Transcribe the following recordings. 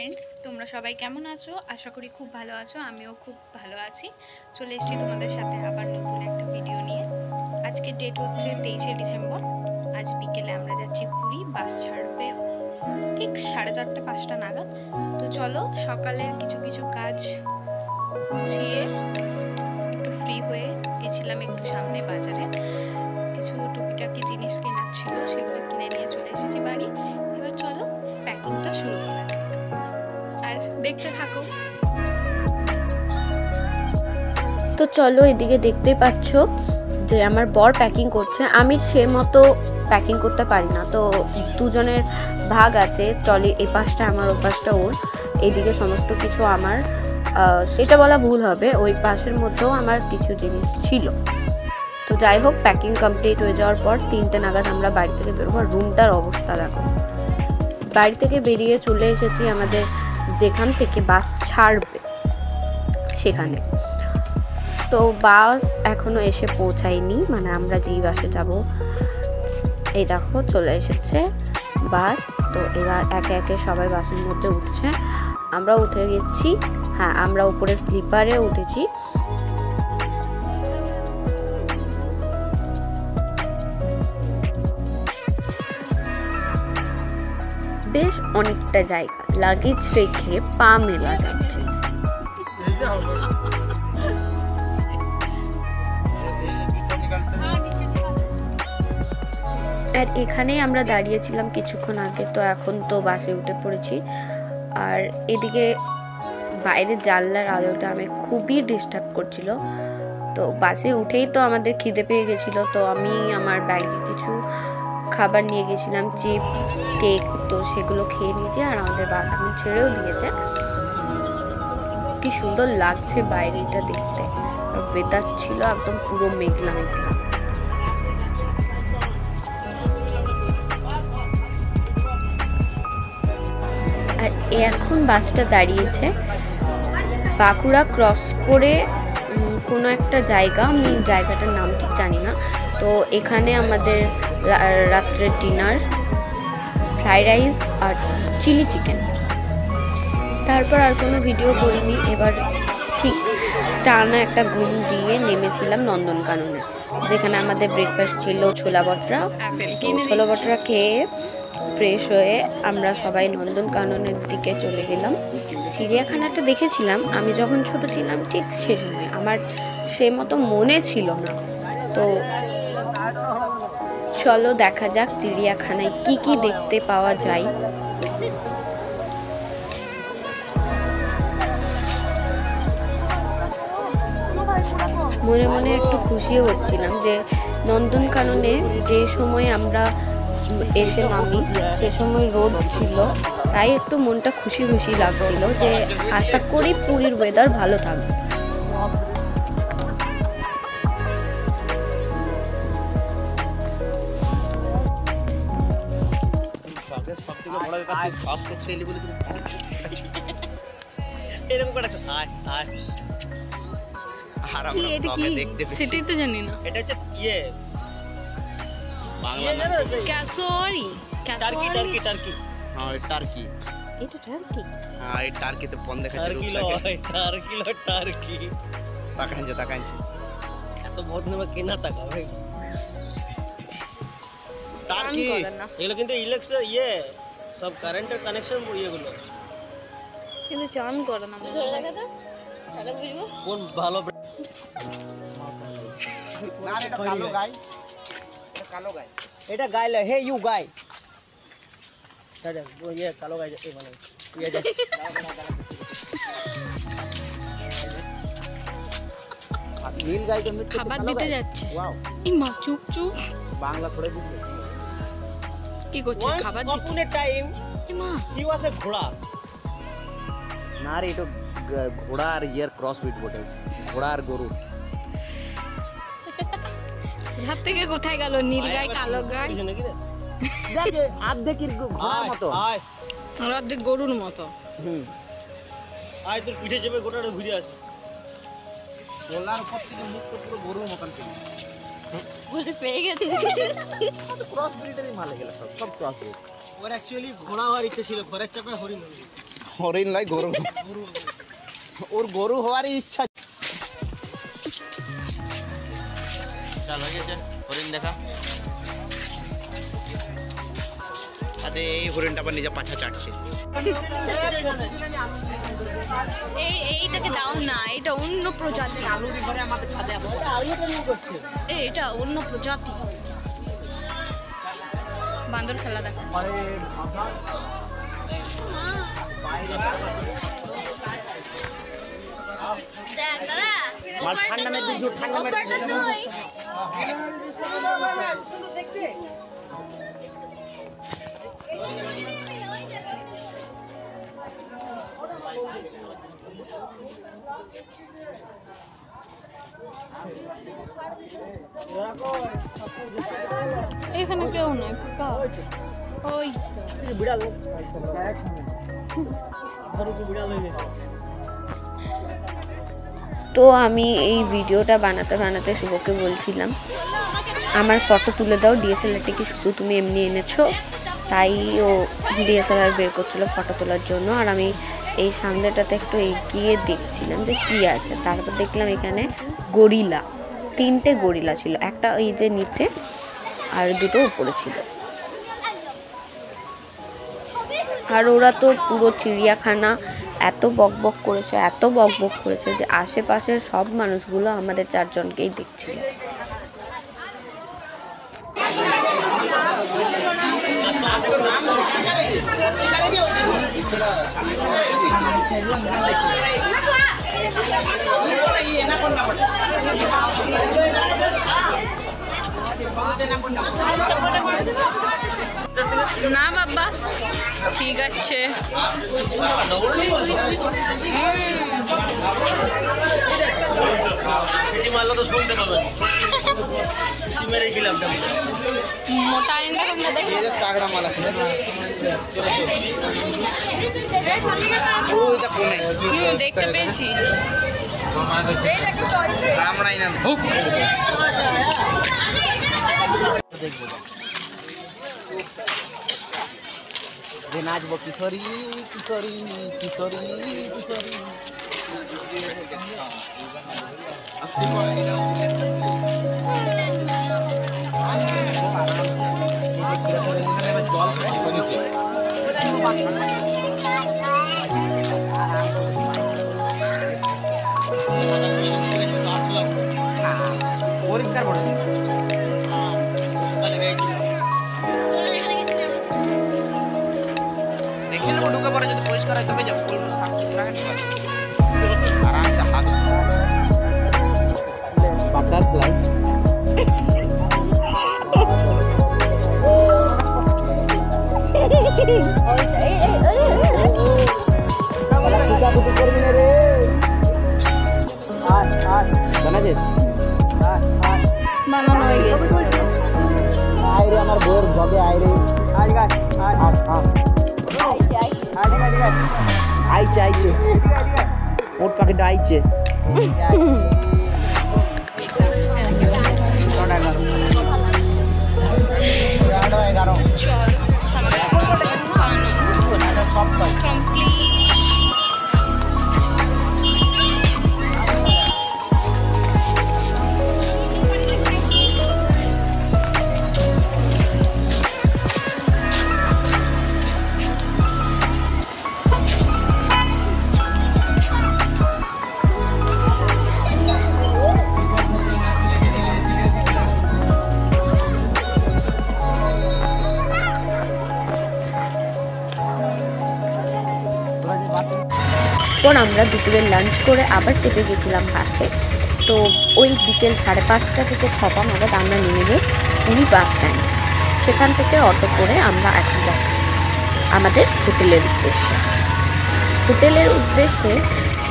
Friends, তোমরা সবাই কেমন আছো? আশা করি খুব ভালো আছো। আমিও খুব ভালো আছি। চলে এসেছি তোমাদের সাথে আবার নতুন একটা ভিডিও নিয়ে। আজকের ডেট হচ্ছে 23শে ডিসেম্বর। আজ বিকেলে আমরা যাচ্ছি পুরী। বাস ছাড়বে ঠিক 4:30-5টা নাগাদ। তো চলো, সকালের কিছু কিছু কাজ গুছিয়ে একটু ফ্রি হয়ে গেছিলাম একটু সামনে বাজারে। কিছু টুকিটাকি জিনিস কেনার ছিল, সেগুলো কিনে নিয়ে চলে এসেছি বাড়ি। এবার চলো প্যাকিংটা শুরু করা যাক, আর দেখতে থাকো। তো চলো, এদিকে দেখতেই পাচ্ছ যে আমার বর প্যাকিং করছে। আমি সে মতো প্যাকিং করতে পারি না, তো দুজনের ভাগ আছে। ট্রলি এই পাশটা আমার, ও পাশটা ওর। এইদিকে সমস্ত কিছু আমার, সেটা বলা ভুল হবে, ওই পাশের মধ্যেও আমার কিছু জিনিস ছিল। তো যাই হোক, প্যাকিং কমপ্লিট হয়ে যাওয়ার পর 3টে নাগাদ আমরা বাড়ি থেকে বেরোবো। রুমটার অবস্থা দেখো। বাড়ি থেকে বেরিয়ে চলে এসেছি আমাদের যেখান থেকে বাস ছাড়বে সেখানে। তো বাস এখনো এসে পৌঁছায়নি, মানে আমরা যেই বাসে যাব। এই দেখো চলে এসেছে বাস। তো এবার একে একে সবাই বাসের মধ্যে উঠছে। আমরা উঠে গেছি। হ্যাঁ, আমরা উপরে স্লিপারে উঠেছি। বেশ অনেকটা জায়গা, লাগেজ রেখে পা মেলা যাচ্ছে। আর এখানেই আমরা দাঁড়িয়েছিলাম কিছুক্ষণ আগে। তো এখন তো বাসে উঠে পড়েছি। আর এদিকে বাইরের জানলার আলোটা আমি খুবই ডিস্টার্ব করছিল। তো বাসে উঠেই তো আমাদের খিদে পেয়ে গেছিলো। তো আমি আমার ব্যাগে কিছু খাবার নিয়ে গেছিলাম, চিপস, কেক। তো সেগুলো খেয়ে নিয়েছি। আর আমাদের বাস এখন ছেড়েও দিয়েছে। কি সুন্দর লাগছে বাইরেটা দেখতে। আর ওয়েদার ছিল একদম পুরো মেঘলা মেঘলা। আর এখন বাসটা দাঁড়িয়েছে বাঁকুড়া ক্রস করে কোনো একটা জায়গা, আমি জায়গাটার নাম ঠিক জানি না। তো এখানে আমাদের রাত্রের ডিনার, ফ্রাইড রাইস আর চিলি চিকেন। তারপর আর কোনো ভিডিও করিনি। এবার ঠিক টানা একটা ঘুম দিয়ে নেমেছিলাম নন্দনকাননে, যেখানে আমাদের ব্রেকফাস্ট ছিল ছোলা বটরা। ছোলা বটরা খেয়ে ফ্রেশ হয়ে আমরা সবাই নন্দনকাননের দিকে চলে গেলাম। চিড়িয়াখানাটা দেখেছিলাম আমি যখন ছোট ছিলাম, ঠিক সে সময় আমার সে মতো মনে ছিল না। তো চলো দেখা যাক চিড়িয়াখানায় কি কি দেখতে পাওয়া যায়। মনে মনে একটু খুশিও হচ্ছিলাম যে নন্দনকাননে যে সময় আমরা এসে নামি সে সময় রোদ ছিল, তাই একটু মনটা খুশি খুশি লাগছিল যে আশা করি পুরীর ওয়েদার ভালো থাকবে। কি এটা কি সেটাই তো জানি না। এটা হচ্ছে ইয়ে বাংলা না, ক্যাসোয়ারি। Turkey turkey turkey. হ্যাঁ টার্কি। এটা টার্কি? হ্যাঁ এই টার্কিতে পন দেখাচ্ছে টার্কি লয়, টার্কি লয়, টার্কি। তাকাঞ্ছে তাকাঞ্ছে এত বহুত নামে কেনা টাকা ভাই। টার্কি এগুলো কিন্তু ইলেকশন ইয়ে সব কারেন্টের কানেকশন ইয়েগুলো। কিন্তু চান করে না। কোন ভালো না এটা কালো গাই, এটা কালো গাই, এটা গাই লয়। হে ইউ গাই দাদা, ও ইয়ে কালো গাই এই মানে ইয়ে দে নীল গাই কেমনে খাবার দিতে যাচ্ছে। ওয়াও, এই মা চুপ চুপ, বাংলা পড়ে বুঝলে কি করছে? খাবার দিচ্ছে। অন এ টাইম এই মা হি ওয়াজ এ ঘোড়া। না রে, এটা ঘোড়া আর ইয়ার ক্রস বিট বটে, ঘোড়া আর গরু। হাত থেকে কোথায় গেল নীল গাই কালো গাই? দেখ আর্ধেকের ঘোড়ার মতো, আয় আর অর্ধেক গরুর মতো। আয় তোর পিঠে চেপে গোটাটা ঘুরে আসে। গোলার উপর থেকে মুখ তো পুরো গরুর মতন ছিল। বলতে পেয়ে গেছে। ক্রস ব্রিডেরই মালে গেল, সব ক্রস ব্রিড। ওর অ্যাকচুয়ালি ঘোড়া হওয়ার ইচ্ছে ছিল, ঘোড়ার চাপে হরিণ হয়ে গেছে। হরিণ নয় গরু, ওর গরু হওয়ারই ইচ্ছা। চলো গেছে হরিণ দেখা। আরে এই হরিণটা আবার নিজে পাছা চাটছে। এইটাকে দাও না, এটা অন্য প্রজাতি। এটা অন্য প্রজাতি। বান্দর খেলা দেখো। ঠান্ডা মেঘ ঠান্ডা মেঘ এখানে কেউ নয়, ওই বিড়াল তো আমি এই ভিডিওটা বানাতে বানাতে শুভকে বলছিলাম আমার ফটো তুলে দাও, ডিএসএলআরটা কি শুধু তুমি এমনি এনেছো? তাই ও ডিএসএলআর বের করছিলো ফটো তোলার জন্য। আর আমি এই সামনেটাতে একটু এগিয়ে দেখছিলাম যে কি আছে। তারপর দেখলাম এখানে গরিলা, 3টে গরিলা ছিল, একটা ওই যে নিচে আর 2টো উপরে ছিল। আর ওরা তো পুরো চিড়িয়াখানা এত বকবক করেছে, এত বকবক করেছে যে আশেপাশের সব মানুষগুলো আমাদের 4 জনকেই দেখছিল। না বাবা, ঠিক আছে। মোটা আইনটা কেমন দেখো, তাগড়া মাল আছে। দেখতে পেয়েছি। রামড়াই না নাচবো কিশোরী কিশোরী কিশোরী কিশোরী। পরিষ্কার করে দেখে নেবো, ঢুকে পরে যদি পরিষ্কার হয় তবে যাবো। আরামসে হাত বাপদার প্লাস বানানো হয়ে গেছে। আইরে আমার বউয়ের জগে আইরে আইছে আইছে ওর পাখিটা আইছে। কমপ্লিট। পর আমরা দুপুরে লাঞ্চ করে আবার চেপে গেছিলাম বাসে। তো ওই বিকেল 5:30 থেকে 6টা নাগাদ আমরা নেমে যাই পুরী বাস স্ট্যান্ড। সেখান থেকে অটো করে আমরা এখন যাচ্ছি আমাদের হোটেলের উদ্দেশ্যে। হোটেলের উদ্দেশ্যে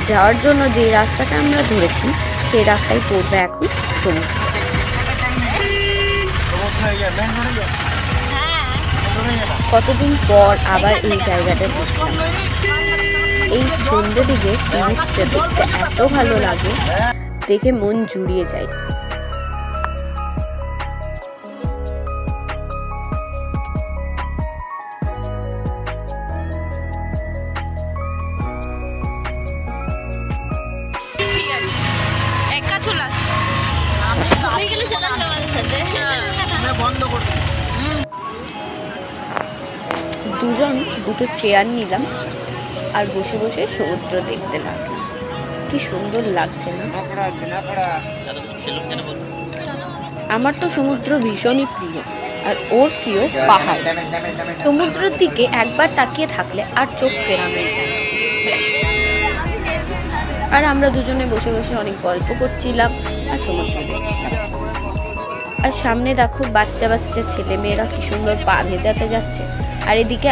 যাওয়ার জন্য যে রাস্তাটা আমরা ধরেছি সেই রাস্তায় পড়বে এখন সমুদ্র। কতদিন পর আবার এই জায়গাটা দেখলাম। এই সন্ধ্যে দিকে সি বিচটা দেখতে এত ভালো লাগে, দেখে মন জুড়িয়ে যায়। আছে, একা চলে আসবে। হয়ে গেলে চলে আসবে আমাদের সাথে। বন্ধ করে দুজন দুটো চেয়ার নিলাম আর বসে বসে সমুদ্র দেখতে লাগলাম। কি সুন্দর লাগছে না? আমার তো সমুদ্র ভীষণই প্রিয়, আর ওর প্রিয় পাহাড়। সমুদ্রের দিকে একবার তাকিয়ে থাকলে আর চোখ ফেরানোই যায় না। আর আমরা দুজনে বসে বসে অনেক গল্প করছিলাম আর সমুদ্র দেখছিলাম। আর সামনে দেখো বাচ্চা বাচ্চা ছেলে মেয়েরা কি সুন্দর পা ভেজাতে যাচ্ছে, আর এদিকে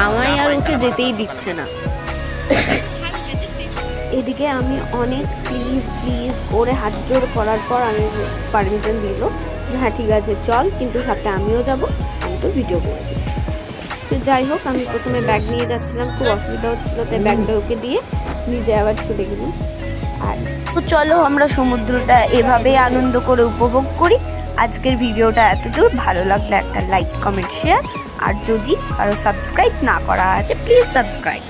আমায় আর ওকে যেতেই দিচ্ছে না। এদিকে আমি অনেক প্লিজ প্লিজ করে হাত জোর করার পর আমি পারমিশন দিল, হ্যাঁ ঠিক আছে চল, কিন্তু সাথে আমিও যাব, আমি তো ভিডিও করে দিচ্ছি। তো যাই হোক, আমি প্রথমে ব্যাগ নিয়ে যাচ্ছিলাম, খুব অসুবিধা হচ্ছিলো, তাই ব্যাগটা ওকে দিয়ে নিজে আবার চলে গেলাম। আর তো চলো আমরা সমুদ্রটা এভাবেই আনন্দ করে উপভোগ করি। আজকের ভিডিওটা এতদূর, ভালো লাগলে একটা লাইক কমেন্ট শেয়ার, আর যদি কারো সাবস্ক্রাইব না করা আছে প্লিজ সাবস্ক্রাইব।